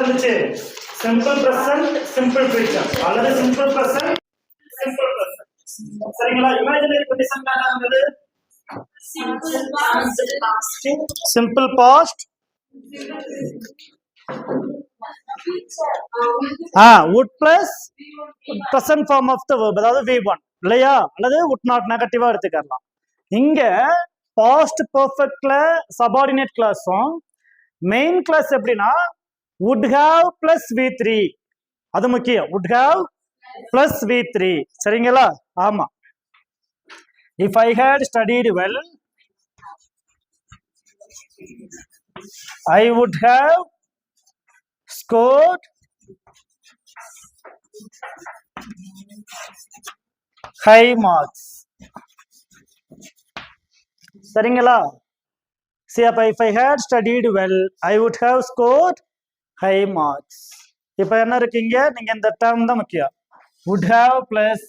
இருந்துச்சு simple present simple future அல்லது simple present simple present. சரிங்களா? இமேஜினரி கண்டிஷன் என்ன இருந்தது? Simple past would plus present form of the verb, அதாவது V1 இல்லையா, அல்லது would not நெகட்டிவா எடுத்துக்கலாம். இங்க past perfectல subordinate classம் main class எப்படின்னா would have plus V3, அது முக்கியம். would have plus V3. சரிங்களா? ஆமா. if I had studied well I would have scored high marks. சரிங்களா? See, if I had studied well I would have scored high marks. இப்போ என்ன இருக்கீங்க, நீங்க இந்த டேர்ம் தான் முக்கியம். would have plus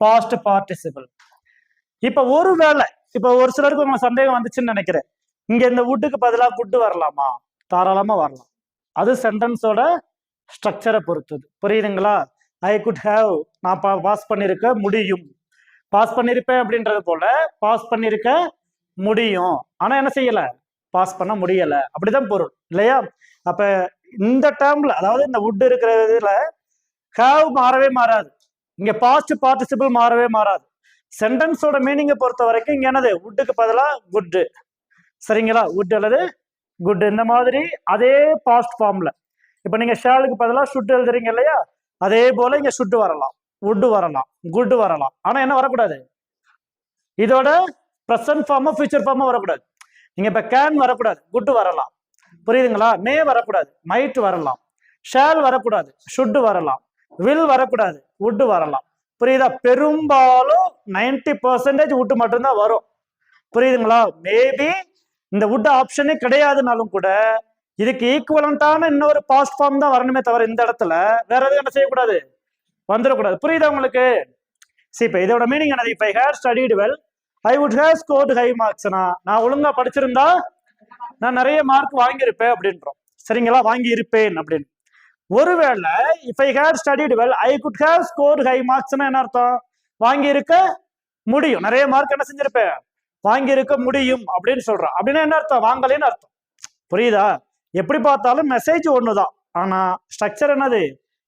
past participle. இப்போ ஒருவேளை இப்போ ஒரு சிலருக்கு உங்க சந்தேகம் வந்துச்சுன்னு நினைக்கிறேன், இங்க இந்த வுட்டுக்கு பதிலாக குட் வரலாமா? தாராளமா வரலாம். அது சென்டென்ஸோட ஸ்ட்ரக்சரை பொறுத்தது. புரியுதுங்களா? ஐ குட் ஹேவ், நான் பாஸ் பண்ணிருக்க முடியும், பாஸ் பண்ணிருப்பேன் அப்படின்றது போல பாஸ் பண்ணிருக்க முடியும், ஆனா என்ன செய்யல, பாஸ் பண்ண முடியல, அப்படிதான் பொருள் இல்லையா? அப்ப இந்த டேர்ம்ல, அதாவது இந்த வுட் இருக்கிற இதுல ஹேவ் மாறவே மாறாது, இங்க பாஸ்ட் பார்ட்டிசிபிள் மாறவே மாறாது. சென்டென்ஸோட மீனிங்கை பொறுத்த வரைக்கும் இங்க என்னது, வுட்டுக்கு பதிலாக குட். சரிங்களா? வுட் அல்லது குட் இந்த மாதிரி அதே பாஸ்ட் ஃபார்ம்ல. இப்ப நீங்க ஷாலுக்கு பதிலாக ஷுட் எழுதுறீங்க இல்லையா, அதே போல இங்க ஷுட் வரலாம், வுட் வரலாம், குட் வரலாம். ஆனா என்ன வரக்கூடாது, இதோட ப்ரெசன்ட் ஃபார்மா ஃபியூச்சர் ஃபார்மா வரக்கூடாது. நீங்க இப்ப கேன் வரக்கூடாது, குட் வரலாம். புரியுதுங்களா? மே வரக்கூடாது, மைட் வரலாம். ஷால் வரக்கூடாது, ஷுட் வரலாம். வில் வரக்கூடாது, வுட் வரலாம். புரியுதா? பெரும்பாலும் 90% வுட் மட்டும்தான் வரும். புரியுதுங்களா? மேபி இந்த வுட் ஆப்ஷனே கிடையாதுனாலும் கூட இதுக்கு ஈக்குவலண்டான இன்னொரு பாஸ்ட் ஃபார்ம் தான் வரணுமே தவிர இந்த இடத்துல வேற எதுவும் என்ன செய்யக்கூடாது, வந்துடக்கூடாது. புரியுதா உங்களுக்கு? சரி, இப்ப இதோட மீனிங் என்னது? இப்ப I had studied well I would have scored high மார்க்ஸ்னா, நான் ஒழுங்கா படிச்சிருந்தா நான் நிறைய மார்க் வாங்கியிருப்பேன் அப்படின்றோம். சரிங்களா? வாங்கி இருப்பேன் அப்படின்னு. ஒருவேளை if I had studied well I could have scored high மார்க்ஸ்னா என்ன அர்த்தம்? வாங்கி இருக்க முடியும், நிறைய மார்க் என்ன செஞ்சிருப்பேன், வாங்கி இருக்க முடியும் அப்படின்னு சொல்றான். அப்படின்னா என்ன அர்த்தம்? வாங்கலேன்னு அர்த்தம். புரியுதா? எப்படி பார்த்தாலும் மெசேஜ் ஒண்ணுதான், ஆனா ஸ்ட்ரக்சர் என்னது?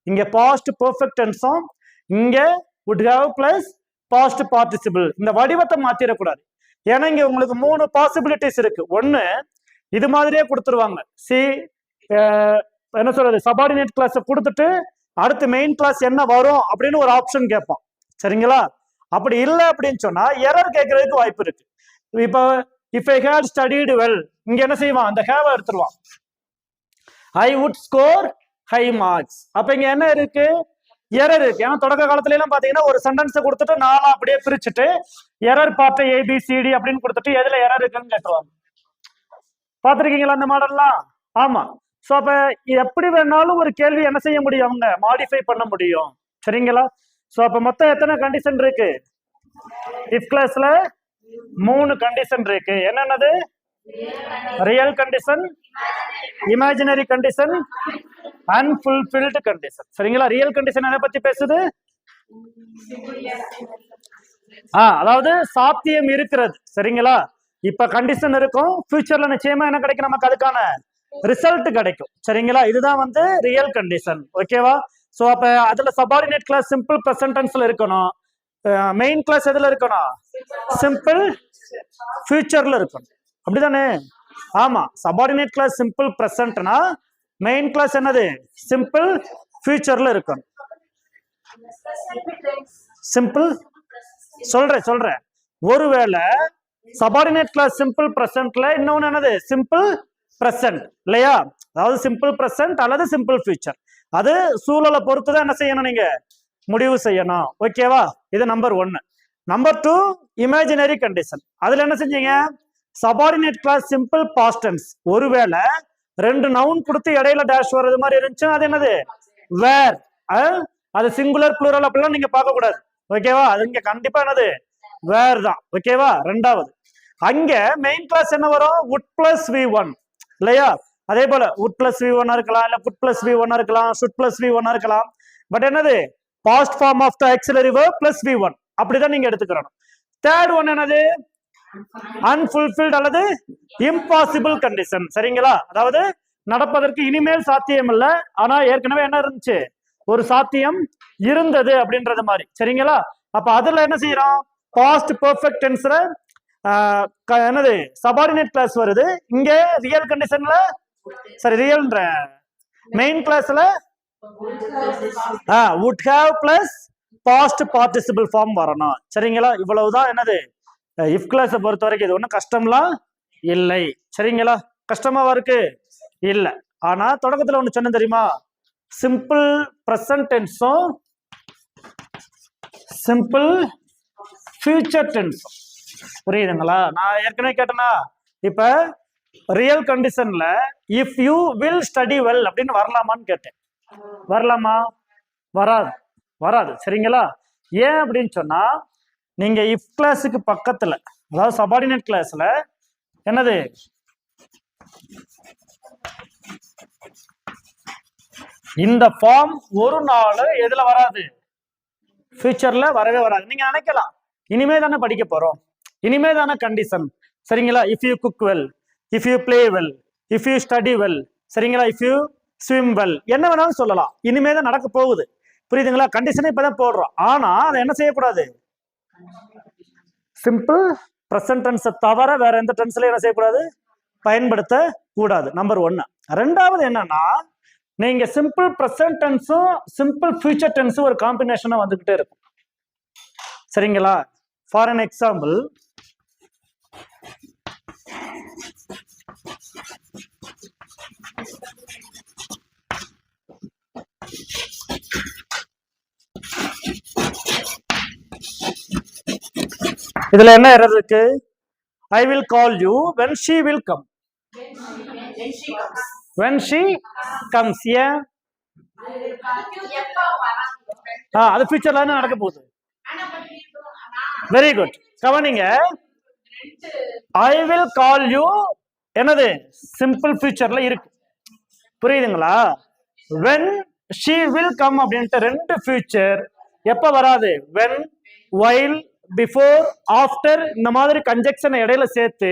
இங்க பாஸ்ட் பெர்ஃபெக்ட் டென்ஸும் இங்க would have plus past participle. இந்த வடிவத்தை மாத்திரக்கூடாது. ஏன்னா இங்க உங்களுக்கு 3 பாசிபிலிட்டிஸ் இருக்கு. ஒண்ணு இது மாதிரியே கொடுத்துருவாங்க. என்ன சொல்றது, சபார்டினேட் கிளாஸ் கொடுத்துட்டு அடுத்து மெயின் கிளாஸ் என்ன வரும் அப்படின்னு ஒரு ஆப்ஷன் கேட்பான். சரிங்களா? அப்படி இல்லை அப்படின்னு சொன்னா எரர் கேட்கறதுக்கு வாய்ப்பு இருக்கு. இப்போ if I had studied well, இங்க என்ன செய்வான், அந்த ஹேவ எடுத்துருவான். I would score high marks. அப்ப இங்க என்ன இருக்கு, எரர் இருக்கு. ஏன்னா தொடக்க காலத்துல எல்லாம் பாத்தீங்கன்னா ஒரு சென்டென்ஸை கொடுத்துட்டு 4 அப்படியே பிரிச்சுட்டு எரர் பார்ட் ABCD அப்படின்னு கொடுத்துட்டு எதுல எரர் இருக்குன்னு கேட்டுருவாங்க. பாத்திருக்கீங்களா அந்த மாடல்லாம்? ஆமா. சோ அப்ப எப்படி வேணாலும் ஒரு கேள்வி என்ன செய்ய முடியும், அவங்க மாடிஃபை பண்ண முடியும். சரிங்களா? சோ அப்ப மொத்தம் எத்தனை கண்டிஷன் இருக்கு இஃப் கிளாஸ்ல? 3 கண்டிஷன் இருக்கு. என்னன்னது? Real condition, imaginary condition, unfulfilled condition. சரிங்களா? ரியல் கண்டிஷன் எதை பத்தி பேசுது? அதாவது சாத்தியம் இருக்கிறது. சரிங்களா? இப்ப கண்டிஷன் இருக்கும், ஃபியூச்சர்ல நிச்சயமா என்ன கிடைக்கும், நமக்கு அதுக்கான ரிசல்ட் கிடைக்கும். சரிங்களா? இதுதான் வந்து ரியல் கண்டிஷன். ஓகேவா? சோ அப்ப அதுல சபார்டினேட் கிளாஸ் சிம்பிள் பிரசன்ட் டென்ஸ்ல இருக்கணும், மெயின் கிளாஸ் எதுல இருக்கணும், சிம்பிள் ஃபியூச்சர்ல இருக்கணும். அப்படிதானே? ஆமா. சபார்டினேட் கிளாஸ் சிம்பிள் பிரசன்ட்னா மெயின் கிளாஸ் என்னது, சிம்பிள் ஃபியூச்சர்ல இருக்கணும். சிம்பிள் சொல்றேன். ஒருவேளை சபார்டினேட் கிளாஸ் சிம்பிள் பிரசன்ட்ல இன்னொன்னு என்னது, சிம்பிள் பிரசன்ட் இல்லையா? அதாவது சிம்பிள் பிரசன்ட் அல்லது சிம்பிள் ஃபியூச்சர், அது சூழலை பொறுத்துதான் என்ன செய்யணும், நீங்க முடிவு செய்யணும். ஓகேவா? இது நம்பர் 1. Number 2 imaginary condition. அதுல என்ன செஞ்சீங்க, subordinate clause simple past tense. ஒருவேளை 2 நவுன் கொடுத்து இடையில டேஷ் வர்றது மாதிரி இருந்துச்சுன்னா அது என்னது, வேர். அது சிங்குலர் ப்ளூரல் அப்படிலாம் நீங்க பார்க்க கூடாது. ஓகேவா? அது இங்க கண்டிப்பா என்னது, வேர் தான். ஓகேவா? 2வது அங்க மெயின் கிளாஸ் என்ன வரும், would plus V1 இல்லையா? அதே போல would plus V1 இருக்கலாம், இல்ல put plus V1 இருக்கலாம், should plus V1 இருக்கலாம். பட் என்னது past form of the auxiliary verb plus V1 அப்படிதான் நீங்க எடுத்துக்கணும். தேர்ட் ஒன் என்னது unfulfilled அல்லது impossible condition. சரிங்களா? அதாவது நடப்பதற்கு இனிமேல் சாத்தியம் இல்ல, ஆனா ஏற்கனவே என்ன இருந்துச்சு, ஒரு சாத்தியம் இருந்தது அப்படின்றது மாதிரி. சரிங்களா? அப்ப அதுல என்ன செய்யறோம், பாஸ்ட் பெர்ஃபெக்ட் டென்ஸ்ல என்னது சபார்டினேட் கிளாஸ் வருது. இங்க ரியல் கண்டிஷன்ல சரி ரியல்ன்ற மெயின் கிளாஸ்ல would have plus past participle form வரணும். சரிங்களா? இவ்வளவுதான் என்னது if கிளாஸ் பொறுத்த வரைக்கும். இது ஒன்றும் கஷ்டம்லாம் இல்லை. சரிங்களா? கஷ்டமாவா இருக்கு? இல்ல. ஆனா தொடக்கத்துல ஒண்ணு சொன்ன தெரியுமா, சிம்பிள் பிரசன்ட் டென்ஸும் சிம்பிள் ஃபியூச்சர் டென்ஸும். புரியுதுங்களா? நான் ஏற்கனவே கேட்டேனா, இப்ப ரியல் கண்டிஷன்ல if you will study well அப்படின்னு வரலாமான்னு கேட்டேன். வரலாமா? வராது, வராது. சரிங்களா? ஏன் அப்படின்னு சொன்னா, நீங்க இஃப் கிளாஸுக்கு பக்கத்துல, அதாவது சபார்டினேட் கிளாஸ்ல என்னது இந்த ஃபார்ம் ஒரு நாள் எதுல வராது, ஃபியூச்சர்ல வரவே வராது. நீங்க நினைக்கலாம் இனிமே தானே படிக்க போறோம், இனிமே தானே கண்டிஷன். சரிங்களா? If you cook well, if you play well, if you study well, சரிங்களா, இஃப் யூ ஸ்விம் வெல், என்ன வேணாலும் சொல்லலாம். இனிமே தான் நடக்க போகுது. புரியுதுங்களா? கண்டிஷனை இப்பதான் போடுறோம். ஆனா அதை என்ன செய்யக்கூடாது, சிம்பிள் பிரசன்ட் டென்ஸை தவிர வேற எந்த டென்ஸ்லயும் என்ன செய்யக்கூடாது, பயன்படுத்த கூடாது. நம்பர் ஒன்னு. ரெண்டாவது என்னன்னா, நீங்க சிம்பிள் பிரசன்ட் டென்ஸும் சிம்பிள் ஃபியூச்சர் டென்ஸும் ஒரு காம்பினேஷனா வந்துகிட்டே இருக்கும். சரிங்களா? ஃபார் அன் எக்ஸாம்பிள், இதுல என்ன இருக்கு, I will call you when she will come. When she comes. Yeah, அது ஃபியூச்சர்ல என்ன நடக்க போகுது. Very good. கவனிங்க, I will call you என்னது சிம்பிள் ஃபியூச்சர்ல இருக்கு. புரியுதுங்களா? when she will come அப்படின்ட்டு ரெண்டு ஃபியூச்சர் எப்ப வராது, when, while, பிஃபோர், ஆஃப்டர், இந்த மாதிரி கன்ஜெக்ஷன் இடையில சேர்த்து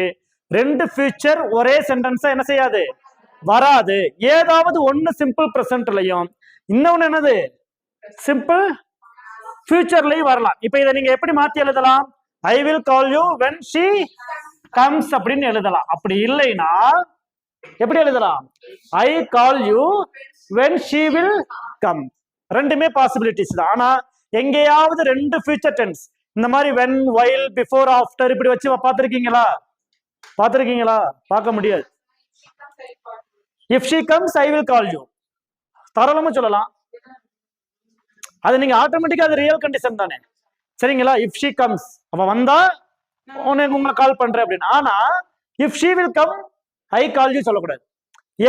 ரெண்டு ஃபியூச்சர் ஒரே சென்டென்ஸா என்ன செய்யாது, வராது. ஏதாவது ஒன்னு சிம்பிள் பிரசன்ட்லயும் இன்னொன்னு என்னது சிம்பிள் ஃபியூச்சர்லயும் வரலாம். இப்ப இதை நீங்க எப்படி மாத்தி எழுதலாம், I will call you when she comes அப்படின்னு எழுதலாம். அப்படி இல்லைன்னா எப்படி எழுதலாம், I call you when she will come. ரெண்டுமே பாசிபிலிட்டிஸ் தான். ஆனா எங்கேயாவது ரெண்டு ஃபியூச்சர் டென்ஸ் இந்த மாதிரி when, while, before, after இப்படி வச்சு பார்த்திருக்கீங்களா? பார்த்திருக்கீங்களா? பார்க்க முடியாது. if she comes I will call you தாராளமா சொல்லலாம். அது நீங்க ஆட்டோமேட்டிக்கா அது ரியல் கண்டிஷன் தானே. சரிங்களா? if she comes, அவ வந்தா உங்களை கால் பண்றேன் அப்படின்னு. ஆனா if she will come I call you சொல்லக்கூடாது.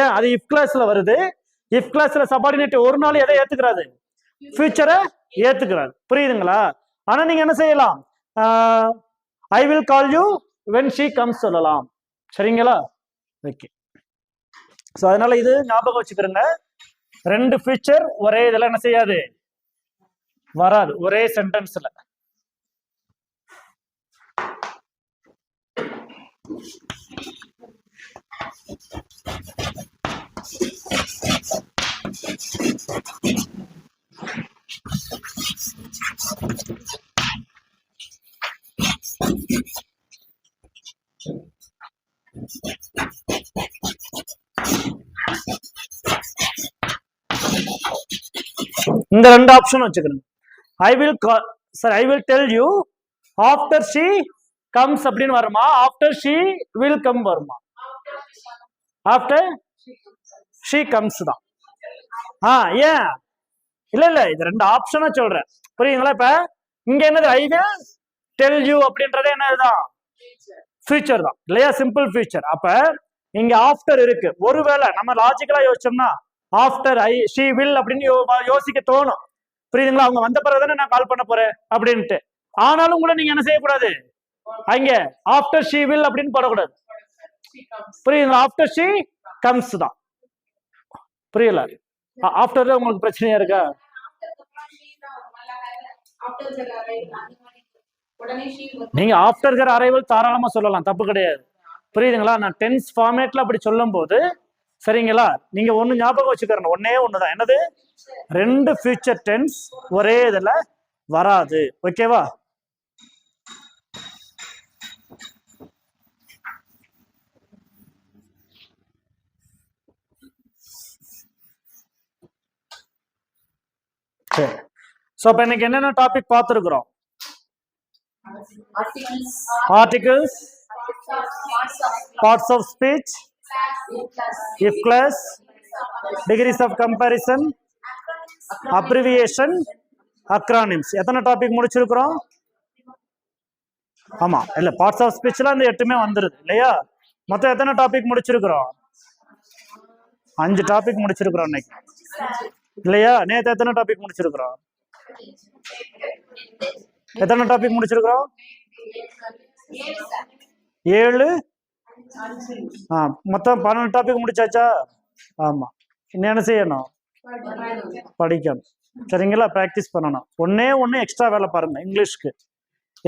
ஏன்? அது if கிளாஸ்ல வருது. if கிளாஸ்ல சபார்டினேட் ஒரு நாள் எதை ஏத்துக்கிறாரு, ஃபியூச்சரை ஏத்துக்கிறாரு. புரியுதுங்களா? ஆனா நீங்க என்ன செய்யலாம், ஐ will call you when she comes சொல்லலாம். சரிங்களா? ஓகே. ஸோ அதனால இது ஞாபகம் வச்சுக்கிறேங்க, ரெண்டு ஃபியூச்சர் ஒரே இதெல்லாம் என்ன செய்யாது, வராது ஒரே சென்டென்ஸ்ல. இந்த ரெண்டு ஆப்ஷன் வச்சுக்கிறேன். I will sir I will tell you after she comes அப்படின்னு வருமா, ஆஃப்டர் ஷி வில் கம் வருமா? ஆஃப்டர் ஷி கம்ஸ் தான். ஏன் இல்ல இல்ல, இது ரெண்டு ஆப்ஷனா சொல்றேன். புரியுதுங்களா? இப்ப இங்க என்னது, ஐ வில் டெல் யூ அப்படின்றது என்னதுதான், ஃபியூச்சர் தான் இல்லையா, சிம்பிள் ஃபியூச்சர். அப்ப இங்க ஆஃப்டர் இருக்கு. ஒருவேளை நம்ம லாஜிக்கலா யோசிச்சோம்னா ஆஃப்டர் ஐ ஷி வில் அப்படின்னு யோசிக்க தோணும். புரியுதுங்களா? அவங்க வந்த பிறகுதானே நான் கால் பண்ண போறேன் அப்படின்ட்டு. ஆனாலும் கூட நீங்க என்ன செய்யக்கூடாது, அங்க ஆஃப்டர் ஷி வில் அப்படின்னு போடக்கூடாது. புரியுதுங்களா? ஆஃப்டர் ஷி கம்ஸ் தான். புரியல? ஆஃப்டர் உங்களுக்கு பிரச்சனையா இருக்கா? நீங்க ஆஃப்டர் ஹர் அரைவல் தாராளமா சொல்லலாம், தப்பு கிடையாது. புரியுதுங்களா? நான் டென்ஸ் ஃபார்மேட்ல அப்படி சொல்லும் போது சரிங்களா, நீங்க ஒண்ணு ஞாபகம் வச்சுக்கிறணும், ஒன்னே ஒண்ணுதான். என்னது? 2 ஃபியூச்சர் டென்ஸ் ஒரே இதுல வராது. ஓகேவா? சரி. சோ அப்ப இன்னைக்கு என்னென்ன டாபிக் பார்த்திருக்கிறோம்? Articles, parts of speech, if class, degrees of comparison, abbreviation, acronyms. எத்தனை டாபிக் முடிச்சிருக்கிறோம்? ஆமா, இல்ல பார்ட்ஸ் ஆஃப் ஸ்பீச்ல அந்த 8மே வந்துருது இல்லையா? மொத்தம் எத்தனை டாபிக் முடிச்சிருக்கிறோம்? 5 டாபிக் முடிச்சிருக்கிறோம் இன்னைக்கு இல்லையா? நேத்து எத்தனை டாபிக் முடிச்சிருக்கிறோம்? எத்தனை டாபிக் முடிச்சிருக்கிறோம்? 7. மொத்தம் 12 டாபிக் முடிச்சாச்சா? ஆமா. இன்னும் என்ன செய்யணும்? படிக்கணும். சரிங்களா? பிராக்டிஸ் பண்ணணும். ஒன்னே ஒண்ணு எக்ஸ்ட்ரா வேலை பாருங்க இங்கிலீஷ்க்கு.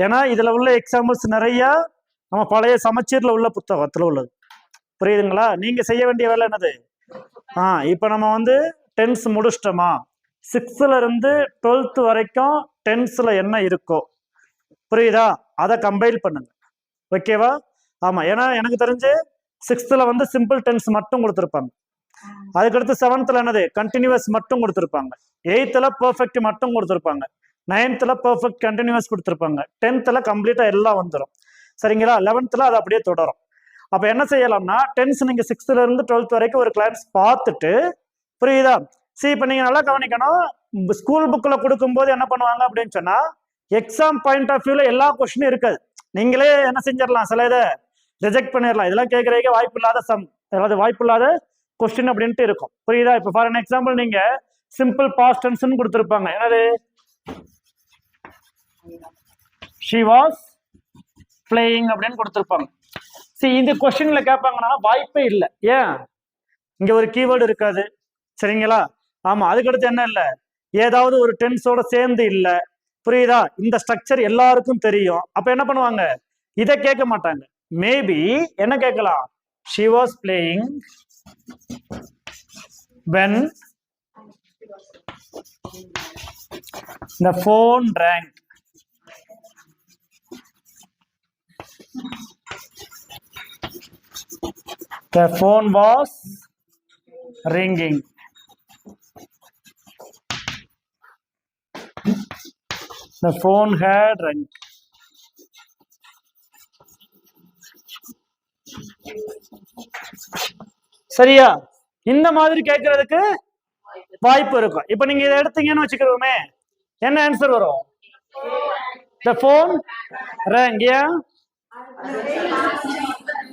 ஏன்னா இதுல உள்ள எக்ஸாம்பிள்ஸ் நிறைய நம்ம பழைய சமச்சீர்ல உள்ள புத்தகத்துல உள்ளது. புரியுதுங்களா? நீங்க செய்ய வேண்டிய வேலை என்னது? இப்ப நம்ம வந்து டென்ஸ் முடிச்சிட்டோமா, 6th இருந்து 12th வரைக்கும் டென்ஸ்ல என்ன இருக்கோ புரியுதா, அதை கம்பைல் பண்ணுங்க. ஓகேவா? ஆமா, ஏன்னா எனக்கு தெரிஞ்சு 6th வந்து சிம்பிள் டென்ஸ் மட்டும் கொடுத்துருப்பாங்க. அதுக்கடுத்து 7th என்னது? கண்டினியூஸ் மட்டும் கொடுத்துருப்பாங்க. 8th பெர்ஃபெக்ட் மட்டும் கொடுத்துருப்பாங்க. 9th பெர்ஃபெக்ட் கண்டினியூஸ் கொடுத்துருப்பாங்க. 10th கம்ப்ளீட்டா எல்லாம் வந்துடும். சரிங்களா? 11th அது அப்படியே தொடரும். அப்ப என்ன செய்யலாம்னா, டென்ஸ் நீங்க 6th இருந்து 12th வரைக்கும் ஒரு கிளாஸ் பார்த்துட்டு, புரியுதா? இப்ப நீங்க நல்லா கவனிக்கணும். ஸ்கூல் புக்ல கொடுக்கும்போது என்ன பண்ணுவாங்க அப்படின்னு சொன்னா, எக்ஸாம் பாயிண்ட் ஆஃப் வியூல எல்லா கொஸ்டினும் இருக்காது. நீங்களே என்ன செஞ்சிடலாம், சில இதை ரிஜெக்ட் பண்ணிடலாம். இதெல்லாம் கேட்கறதுக்கு வாய்ப்பு இல்லாத அதாவது வாய்ப்பு இல்லாத கொஸ்டின் அப்படின்ட்டு இருக்கும். புரியுதா? இப்ப ஃபார் எக்ஸாம்பிள் நீங்க சிம்பிள் பாஸ்ட் டென்ஸ் கொடுத்துருப்பாங்க. என்னது? she was playing அப்படின்னு கொடுத்துருப்பாங்க. இந்த கொஸ்டின்ல கேட்பாங்கன்னா வாய்ப்பே இல்லை. ஏன்? இங்க ஒரு கீவேர்டு இருக்காது. சரிங்களா? ஆமா. அதுக்கடுத்து என்ன இல்லை, ஏதாவது ஒரு டென்ஸோட சேர்ந்து இல்லை. புரியுதா? இந்த ஸ்ட்ரக்சர் எல்லாருக்கும் தெரியும். அப்ப என்ன பண்ணுவாங்க? இதை கேட்க மாட்டாங்க. மேபி என்ன கேட்கலாம்? she was playing when the phone rang. The phone was ringing. The phone had rung. சரியா? இந்த மாதிரி கேட்கறதுக்கு வாய்ப்பு இருக்கும். இப்ப நீங்க இதை எடுத்தீங்கன்னு வச்சுக்கிறோமே, என்ன ஆன்சர் வரும்? The phone rang. ஏன்?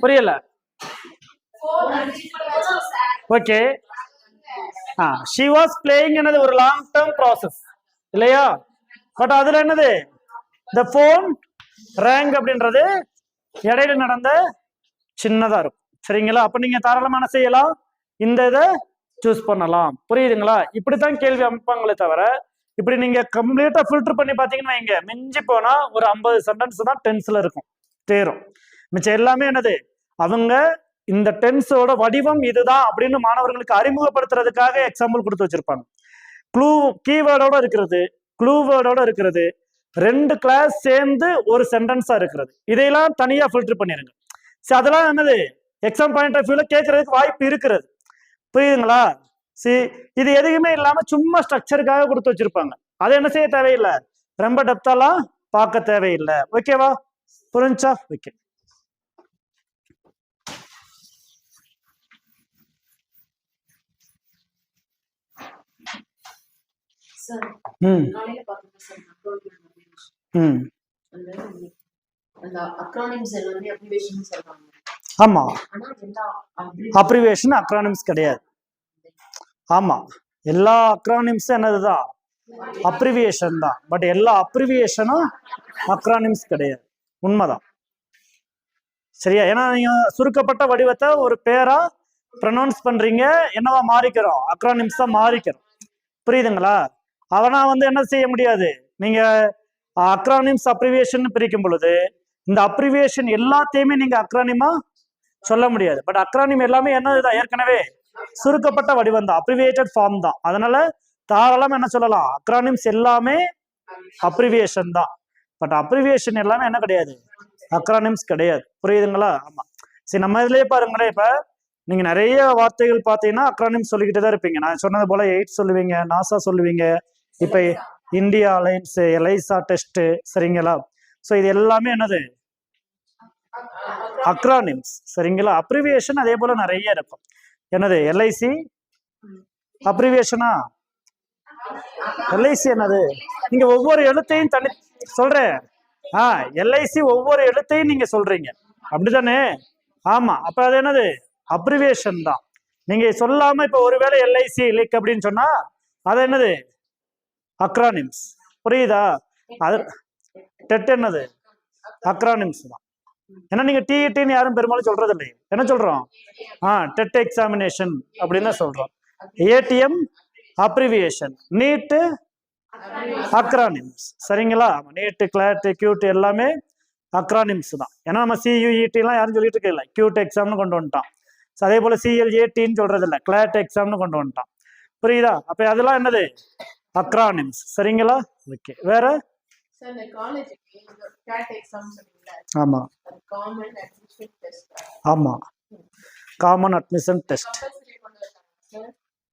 புரியல? ஓகே. she was playing என்னது? ஒரு லாங் டேர்ம் ப்ராசஸ் இல்லையா? பட் அதுல என்னது? the phone rang அப்படின்றது இடையில நடந்த சின்னதா இருக்கும். சரிங்களா? அப்ப நீங்க தாராளமான செய்யலாம், இந்த இதை சூஸ் பண்ணலாம். புரியுதுங்களா? இப்படித்தான் கேள்வி அமைப்பாங்களே தவிர, இப்படி நீங்க கம்ப்ளீட்டா ஃபில்டர் பண்ணி பாத்தீங்கன்னா, இங்க மிஞ்சி போனா ஒரு 50 சென்டென்ஸ் தான் டென்ஸ்ல இருக்கும் தேரும். மிச்சம் எல்லாமே என்னது? அவங்க இந்த டென்ஸோட வடிவம் இதுதான் அப்படின்னு மாணவர்களுக்கு அறிமுகப்படுத்துறதுக்காக எக்ஸாம்பிள் கொடுத்து வச்சிருப்பாங்க. கீவேர்டோட இருக்கிறது, க்ளூ வேர்டோட இருக்கிறது, 2 கிளாஸ் சேர்ந்து ஒரு சென்டென்ஸா இருக்கிறது. இதையெல்லாம் தனியா ஃபில்டர் பண்ணிருங்க. அதெல்லாம் என்னது? எக்ஸாம் பாயிண்ட் ஆஃப் வியூல கேட்கறதுக்கு வாய்ப்பு இருக்கிறது. புரியுதுங்களா? இது எதுவுமே இல்லாம சும்மா ஸ்ட்ரக்சருக்காக கொடுத்து வச்சிருப்பாங்க. அதை என்ன செய்ய தேவையில்லை, ரொம்ப டெப்தாலாம் பார்க்க தேவையில்லை. ஓகேவா? புரிஞ்சா? ஓகே. ஆமா, அப்ரிவேஷன் அக்ரானிம்ஸ் கிடையாது. ஆமா, எல்லா அக்ரானிம்ஸ் என்னதுதான்? அப்ரிவியேஷன் தான். பட் எல்லா அப்ரிவியேஷனும் அக்ரானிம்ஸ் கிடையாது. உண்மைதான். சரியா? ஏன்னா நீங்க சுருக்கப்பட்ட வடிவத்தை ஒரு பேரா ப்ரொனவுன்ஸ் பண்றீங்க, என்னவா மாறிக்கிறோம், அக்ரானிம்ஸா மாறிக்கிறோம். புரியுதுங்களா? அவனா வந்து என்ன செய்ய முடியாது. நீங்க அக்ரானிம்ஸ் அப்ரிவியேஷன் பிரிக்கும் பொழுது இந்த அப்ரிவியேஷன் எல்லாத்தையுமே நீங்க அக்ரானிமா சொல்ல முடியாது. பட் அக்ரானிம் எல்லாமே என்னதுதான், ஏற்கனவே சுருக்கப்பட்ட வடிவம் தான், அப்ரிவியேட்டட் ஃபார்ம் தான். அதனால தாராளமா என்ன சொல்லலாம், அக்ரானிம்ஸ் எல்லாமே அப்ரிவியேஷன் தான். பட் அப்ரிவியேஷன் எல்லாமே என்ன கிடையாது, அக்ரானிம்ஸ் கிடையாது. புரியுதுங்களா? ஆமா. சரி, நம்ம இதுலயே பாருங்களேன். இப்ப நீங்க நிறைய வார்த்தைகள் பார்த்தீங்கன்னா அக்ரானிம்ஸ் சொல்லிக்கிட்டு தான் இருப்பீங்க. நான் சொன்னது போல 8 சொல்லுவீங்க, நாசா சொல்லுவீங்க, இப்ப இந்தியா அலைன்ஸ், எலைசா டெஸ்ட், சரிங்களா? ஸோ இது எல்லாமே என்னது, அக்ரானிம்ஸ். சரிங்களா? அப்ரிவியேஷன் அதே போல நிறைய இருக்கும். என்னது, எல்ஐசி அப்ரிவியேஷனா? எல்ஐசி என்னது, நீங்க ஒவ்வொரு எழுத்தையும் தனி சொல்றேன். எல்ஐசி ஒவ்வொரு எழுத்தையும் நீங்க சொல்றீங்க, அப்படிதானே? ஆமா. அப்ப அது என்னது, அப்ரிவியேஷன் தான். நீங்க சொல்லாம இப்ப ஒருவேளை எல்ஐசி லிக் அப்படின்னு சொன்னா அது என்னது, அக்ரானிம்ஸ். புரியுதா? அது டெட் என்னது, அக்ரானிம்ஸ் தான். ஏன்னா நீங்க டிஇடின்னு யாரும் பெரும்பாலும் சொல்றது இல்லை. என்ன சொல்றோம், டெட் எக்ஸாமினேஷன் அப்படின்னு தான் சொல்றோம். ATM abbreviation, NEET acronyms. சரிங்களா? நீட், கிளாட், கியூட் எல்லாமே அக்ரானிம்ஸ் தான். ஏன்னா நம்ம சியூஇடி எல்லாம் யாரும் சொல்லிட்டு இருக்கல, கியூட் எக்ஸாம்னு கொண்டு வந்துட்டான். அதே போல சிஎல்ஏடின்னு சொல்றது இல்லை, கிளாட் எக்ஸாம்னு கொண்டு வந்துட்டான். புரியுதா? அப்ப அதெல்லாம் என்னது, அக்ரானிம்ஸ். சரிங்களா? ஓகே. வேற ஆமா ஆமா, காமன் அட்மிஷன் டெஸ்ட்.